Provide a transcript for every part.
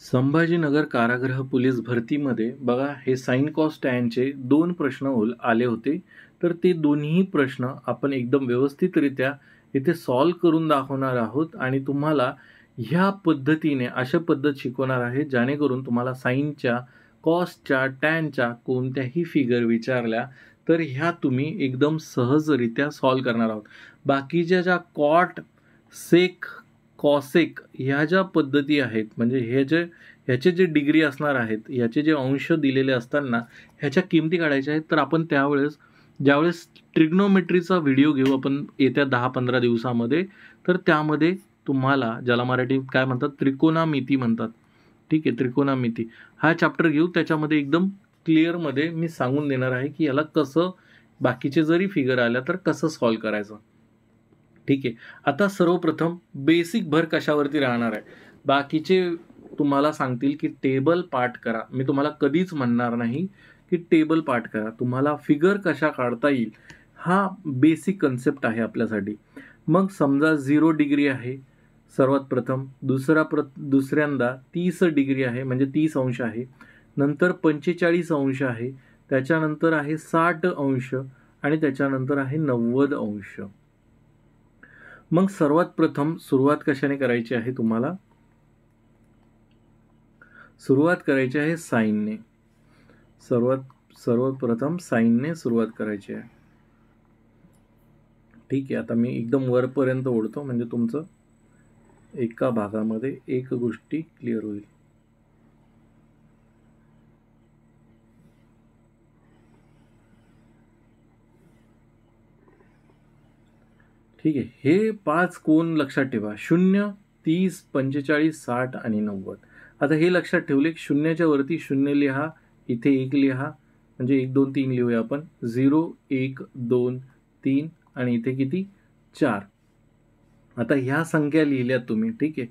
संभाजीनगर कारागृह पोलीस भरतीमध्ये बघा हे साइन कॉस टॅनचे 2 प्रश्न आले होते. तर ते दोन्ही प्रश्न आपण एकदम व्यवस्थितरित्या इथे सॉल्व्ह करून दाखवणार आहोत आणि तुम्हाला ह्या पद्धतीने अशा पद्धत शिकवणार आहे जेणेकरून तुम्हाला साइनच्या, कॉसच्या, टॅनच्या कोणत्याही फिगर विचारल्या तर ह्या तुम्ही एकदम सहजरित्या सॉल्व्ह करणार आहोत. बाकीच्या ज्या कॉट, सेक, कॉसेक ह्या ज्या पद्धती आहेत म्हणजे ह्याचे जे डिग्री असणार आहेत, ह्याचे जे अंश दिलेले असतात ना, ह्याच्या किमती काढायच्या आहेत. तर आपण ज्यावेळेस ट्रिग्नोमेट्रीचा व्हिडिओ घेऊ आपण येत्या 10-15 दिवसामध्ये, तर त्यामध्ये तुम्हाला ज्याला मराठीत काय म्हणतात त्रिकोणमिती म्हणतात. ठीक आहे, त्रिकोणमिती हा चॅप्टर घेऊ. त्याच्यामध्ये एकदम क्लिअरमध्ये मी सांगून देणार आहे की याला कसं बाकीचे जरी फिगर आल्या तर कसं सॉल्व्ह करायचं. ठीक आहे. आता सर्वप्रथम बेसिक भर कशावरती राहणार आहे. बाकीचे तुम्हाला सांगतील की टेबल पाठ करा. मी तुम्हाला कधीच म्हणणार नाही की टेबल पाठ करा. तुम्हाला फिगर कशा काढता येईल हा बेसिक कन्सेप्ट आहे आपल्यासाठी. मग समजा 0 डिग्री आहे सर्वात प्रथम, दुसऱ्यांदा 30 डिग्री आहे म्हणजे 30 अंश आहे, नंतर 45 अंश आहे, त्याच्यानंतर आहे 60 अंश आणि त्याच्यानंतर आहे 90 अंश. मग सर्वात प्रथम सुरुवात कशाने करायची आहे तुम्हाला? सुरुवात करायची आहे साइनने. सर्वात प्रथम साइनने सुरुवात करायची आहे. ठीक आहे, आता मी एकदम वरपर्यंत ओढतो म्हणजे तुमचं एका भागामध्ये एक गोष्टी क्लिअर होईल. ठीक आहे, हे 5 कोण लक्षात ठेवा. 0, 30, 45, 60 आणि 90. आता हे लक्षात ठेवले. शून्याच्या वरती 0 लिहा, इथे 1 लिहा म्हणजे 1 2 3 लिहूया आपण. 0 1 2 3 आणि इथे किती 4. आता ह्या संख्या लिहिल्यात तुम्ही. ठीक आहे,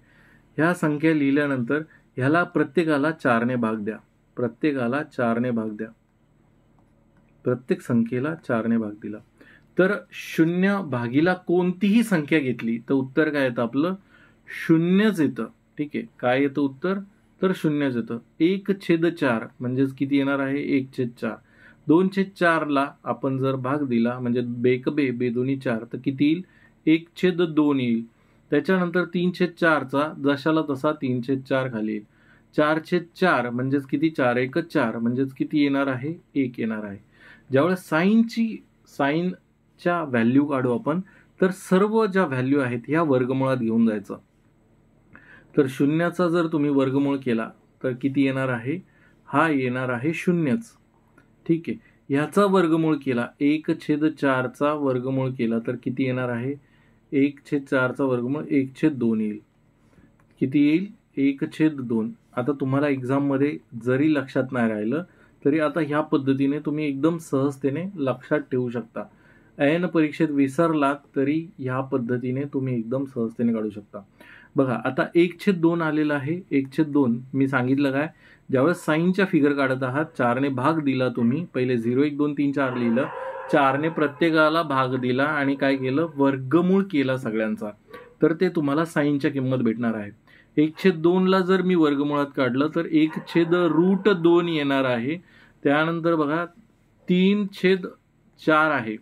ह्या संख्या लिहिल्यानंतर ह्याला प्रत्येकाला 4 ने भाग द्या. प्रत्येकाला 4 ने भाग द्या. प्रत्येक संख्येला 4 ने भाग दिला तर 0 भागीला कोणतीही संख्या घेतली तर उत्तर काय येतं आपलं 0च येतं. ठीक आहे, काय येतं उत्तर तर 0च येतं. 1/4 म्हणजेच किती येणार आहे 1/4. 2/4 ला आपण जर भाग दिला म्हणजे बे दोन्ही 4 तर किती येईल 1/2 येईल. त्याच्यानंतर 3/4 चा जशाला तसा 3/4 खाली येईल. 4/4 म्हणजेच किती 4 1 4 म्हणजेच किती येणार आहे 1 येणार आहे. ज्यावेळेस साइनच्या व्हॅल्यू काढू आपण तर सर्व ज्या व्हॅल्यू आहेत ह्या वर्गमुळात घेऊन जायचं. तर 0चा जर तुम्ही वर्गमूळ केला तर किती येणार आहे हा येणार आहे 0च. ठीक आहे, ह्याचा वर्गमूळ केला 1/4 चा वर्गमूळ केला तर किती येणार आहे 1/4 चा वर्गमूळ 1/2 येईल. किती येईल 1/2. आता तुम्हाला एक्झाममध्ये जरी लक्षात नाही राहिलं तरी आता ह्या पद्धतीने तुम्ही एकदम सहजतेने लक्षात ठेवू शकता. ऐन परीक्षेत विसरलात तरी ह्या पद्धतीने तुम्ही एकदम सहजतेने काढू शकता. बघा आता 1/2 आलेला आहे. 1/2 मी सांगितलं काय ज्यावेळेस साइनच्या फिगर काढत आहात 4 ने भाग दिला तुम्ही. पहिले 0 1 2 3 4 लिहिलं, 4 ने प्रत्येकाला भाग दिला आणि काय केलं वर्गमूळ केला सगळ्यांचा. तर ते तुम्हाला साइनच्या किंमत भेटणार आहे. 1/2 ला जर मी वर्गमुळात काढलं तर 1/√2 येणार आहे. त्यानंतर बघा 3/4 आहे.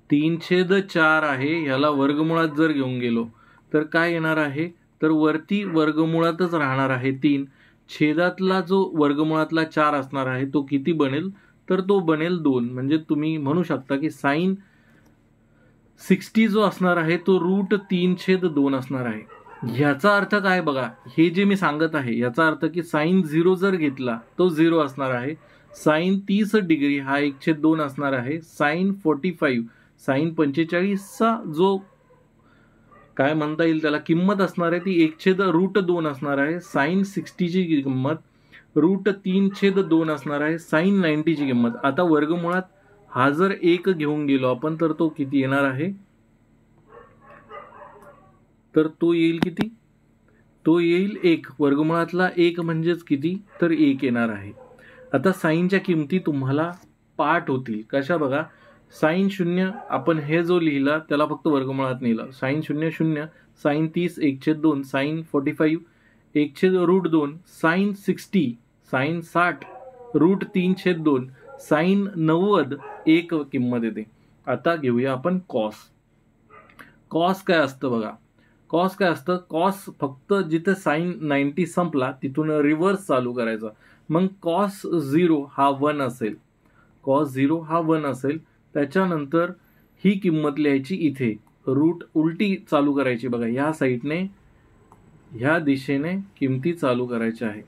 3/4 आहे, ह्याला वर्गमुळात जर घेऊन गेलो तर काय येणार आहे तर वरती वर्गमुळातच राहणार आहे 3. छेदातला जो वर्गमुळातला 4 असणार आहे तो किती बनेल तर तो बनेल 2. म्हणजे तुम्ही म्हणू शकता की साइन 60 जो असणार आहे तो √3/2 असणार आहे. ह्याचा अर्थ काय बघा, हे जे मी सांगत आहे याचा अर्थ की साइन 0 जर घेतला तो 0 असणार आहे. साइन 30 डिग्री हा 1/2 असणार आहे. साइन 45 चा जो काय म्हणता येईल त्याला किंमत असणार आहे ती 1/√2 असणार आहे. साइन 60 ची किंमत √3/2 असणार आहे. साइन 90 ची किंमत. आता वर्गमुळात हा जर 1 घेऊन गेलो आपण तर तो किती येणार आहे तर तो येईल किती तो येईल 1. वर्गमुळातला 1 म्हणजेच किती तर 1 येणार आहे. आता साइनच्या किमती तुम्हाला पाठ होतील कशा बघा. साइन 0 आपण हे जो लिहिला त्याला फक्त वर्गमुळात नेलं. Sine 0 0, sine 30 1/2, sine 45 1/√2 sine 60 sine 60 √3/2 sine 90 एक किंमत येते. आता घेऊया आपण कॉस. कॉस काय असतं बघा. कॉस काय असतं, कॉस फक्त जिथे साइन 90 संपला तिथून रिव्हर्स चालू करायचा. मग कॉस 0 हा 1 असेल. कॉस 0 हा 1 असेल. त्याच्यानंतर ही किंमत लिहायची इथे, रूट उलटी चालू करायची बघा. ह्या साईडने ह्या दिशेने किमती चालू करायच्या आहे.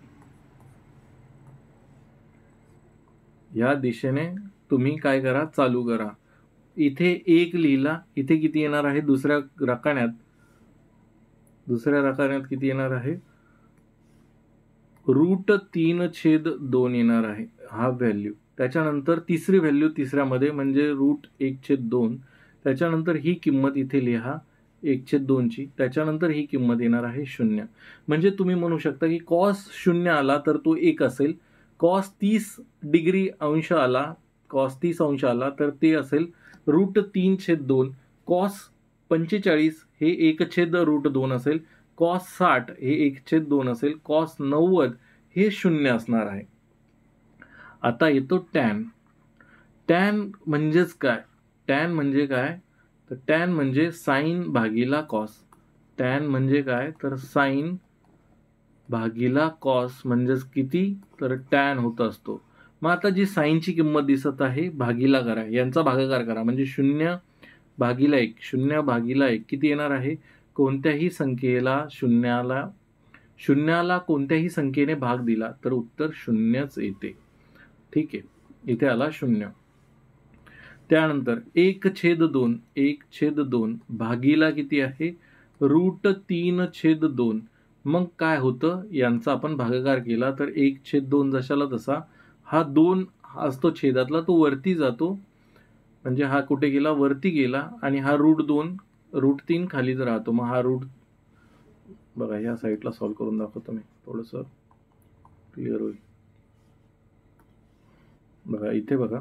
ह्या दिशेने तुम्ही काय करा, चालू करा. इथे 1 लिहिला, इथे किती येणार आहे दुसऱ्या रकान्यात किती येणार आहे, √3/2 येणार आहे हा व्हॅल्यू. त्याच्यानंतर तिसरी व्हॅल्यू तिसऱ्यामध्ये म्हणजे √1/2. त्याच्यानंतर ही किंमत इथे लिहा 1/2 ची. त्याच्यानंतर ही किंमत येणार आहे 0. म्हणजे तुम्ही म्हणू शकता की कॉस 0 आला तर तो 1 असेल. कॉस 30° अंश आला तर ते असेल √3/2. कॉस 45 हे 1/√2 असेल. कॉस 60 हे 1/2 असेल. कॉस 90 हे 0 असणार आहे. आता येतो टॅन. टॅन म्हणजेच काय, टॅन म्हणजे काय तर टॅन म्हणजे साइन भागीला कॉस. टॅन म्हणजे काय तर साइन भागीला कॉस म्हणजेच किती तर टॅन होत असतो. मग आता जी साइनची किंमत दिसत आहे भागीला करा, यांचा भागाकार करा म्हणजे 0/1 किती येणार आहे, कोणत्याही संख्येला शून्याला कोणत्याही संख्येने भाग दिला तर उत्तर 0च येते. ठीक आहे, इथे आला 0. त्यानंतर 1/2 भागीला किती आहे √3/2. मग काय होतं, यांचा आपण भागाकार केला तर 1/2 जशाला तसा हा 2 असतो छेदातला तो वरती जातो, म्हणजे हा कुठे गेला वरती गेला, आणि हा √3 खालीच राहतो. मग हा बघा ह्या साईडला सॉल्व्ह करून दाखवतो मी, थोडंसं क्लिअर होईल. बघा इथे बघा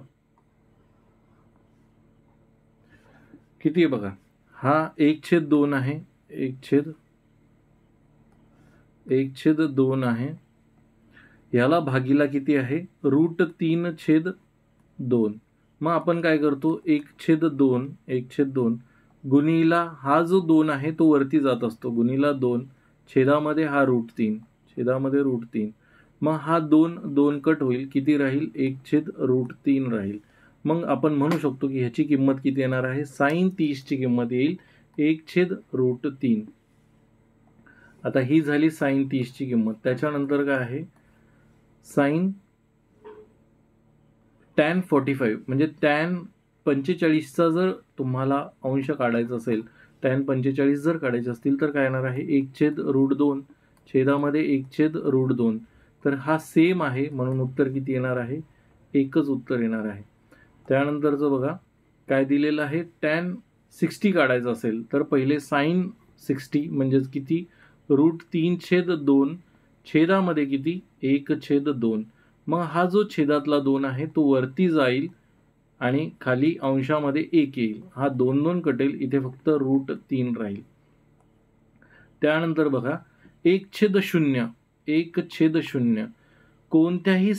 किती आहे बघा, हा 1/2 आहे, 1/2 आहे. याला भागीला किती आहे √3/2. मग आपण काय करतो 1/2 गुणीला हा जो 2 आहे तो वरती जात असतो, गुणीला 2 छेदामध्ये हा √3. मग हा 2 कट होईल, किती राहील 1/√3 राहील. मग आपण म्हणू शकतो की ह्याची किंमत किती येणार आहे, साइन 30 ची किंमत येईल 1/√3. आता ही झाली साइन 30 ची किंमत. त्याच्यानंतर काय आहे साइन टॅन 45 म्हणजे टॅन 45चा जर तुम्हाला अंश काढायचा असेल, टॅन 45 जर काढायचे असतील तर काय येणार आहे 1/√2 छेदामध्ये 1/√2. तर हा सेम आहे म्हणून उत्तर किती येणार आहे, एकच उत्तर येणार आहे. त्यानंतरचं बघा काय दिलेलं आहे, टॅन 60 काढायचं असेल तर पहिले साइन 60 म्हणजेच किती √3/2 छेदामध्ये किती 1/2. मग हा जो छेदातला 2 आहे तो वरती जाईल आणि खाली अंशामध्ये 1 येईल, हा 2 कटेल, इथे फक्त √3 राहील. त्यानंतर बघा 1/0 कोणत्याही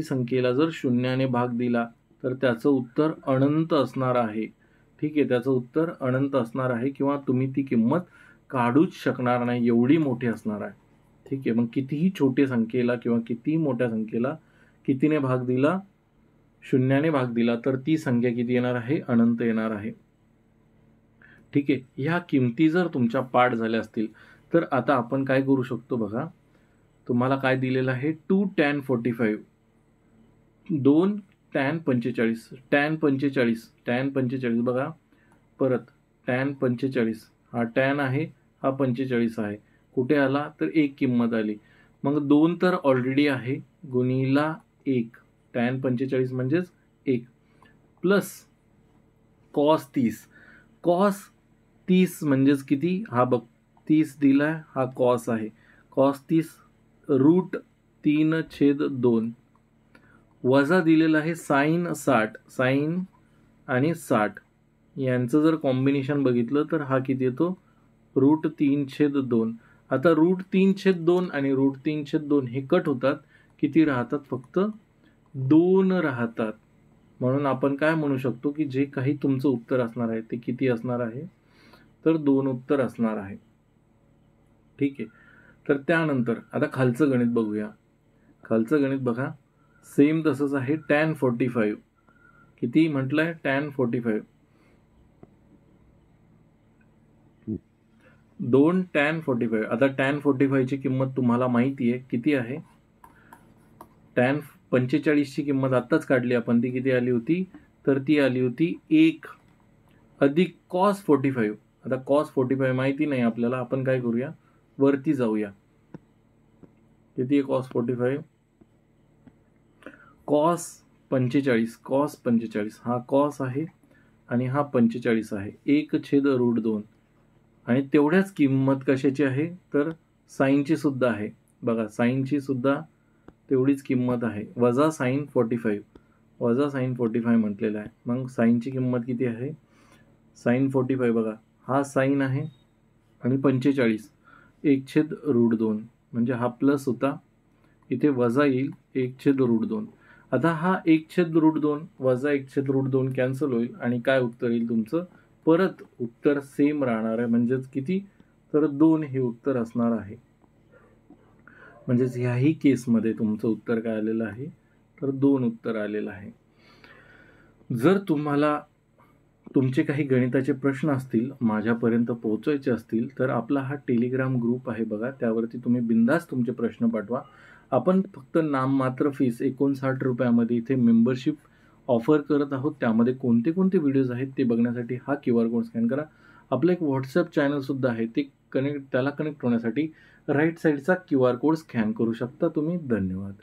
संख्येला जर 0ने भाग दिला तर त्याचं उत्तर अनंत असणार आहे. ठीक आहे, त्याचं उत्तर अनंत असणार आहे, किंवा तुम्ही ती किंमत काढूच शकणार नाही, एवढी मोठी असणार आहे. ठीक आहे, मग कितीही छोट्या संख्येला किंवा कितीही मोठ्या संख्येला कितीने भाग दिला, 0ने भाग दिला तर ती संख्या किती येणार आहे, अनंत येणार आहे. ठीक आहे, ह्या किमती जर तुमच्या पाठ झाल्या असतील तर आता आपण काय करू शकतो बघा, तुम्हाला काय दिलेलं आहे 2 tan 45 2 tan 45 tan 45 बघा परत tan 45, हा tan आहे, हा 45 आहे, कुठे आला तर एक किंमत आली. मग 2 तर ऑलरेडी आहे, गुणीला 1 tan 45 म्हणजेच 1 प्लस cos 30 म्हणजेच किती, हा बघ 30 दिलाय, हा cos आहे, cos 30 √3/2 वजा दिलेलं आहे साइन 60 आणि 60 यांचं जर कॉम्बिनेशन बघितलं तर हा किती येतो √3/2. आता √3/2 आणि √3/2 हे कट होतात. किती राहतात? फक्त 2 राहतात. म्हणून आपण काय म्हणू शकतो की जे काही तुमचं उत्तर असणार आहे ते किती असणार आहे? तर 2 उत्तर असणार आहे. ठीक आहे. तर त्यानंतर आता खालचं गणित बघूया. खालचं गणित बघा, सेम तसंच आहे. tan 45 किती म्हटलंय? tan 45 2 tan 45. आता tan 45 ची किंमत तुम्हाला माहिती आहे किती आहे? tan 45 ची किंमत आत्ताच काढली आपण, ती किती आली होती? तर ती आली होती 1 अधिक cos 45. आता cos 45 माहिती नाही आपल्याला, आपण काय करूया? वरती जाऊया. किती आहे cos 45? cos 45 हा cos आहे आणि हा 45 आहे. 1/√2 आणि तेवढ्याच किंमत कशाची आहे? तर साईनची सुद्धा आहे. बघा, साईनची सुद्धा तेवढीच किंमत आहे. वजा sin 45 म्हटलेलं आहे. मग साईनची किंमत किती आहे? sin 45 बघा, हा साईन आहे आणि 45 1/√2 म्हणजे हा प्लस होता, इथे वजा येईल 1/√2. आता हा 1/√2 वजा 1/√2 कॅन्सल होईल आणि काय उत्तर येईल तुमचं? परत उत्तर सेम राहणार आहे. म्हणजेच किती? तर 2 हे उत्तर असणार आहे. म्हणजेच ह्याही केसमध्ये तुमचं उत्तर काय आलेलं आहे? तर 2 उत्तर आलेलं आहे. जर तुम्हाला तुमचे काही गणिताचे प्रश्न असतील, माझ्यापर्यंत पोहोचवायचे असतील, तर आपला हा टेलिग्राम ग्रुप आहे बघा, त्यावरती तुम्ही बिंदास तुमचे प्रश्न पाठवा. आपण फक्त नाममात्र फीस ₹59 इथे मेंबरशिप ऑफर करत आहोत. त्यामध्ये कोणते कोणते व्हिडिओज आहेत ते बघण्यासाठी हा QR कोड स्कॅन करा. आपलं एक WhatsApp चॅनलसुद्धा आहे, ते त्याला कनेक्ट होण्यासाठी राईट साईडचा QR कोड स्कॅन करू शकता तुम्ही. धन्यवाद.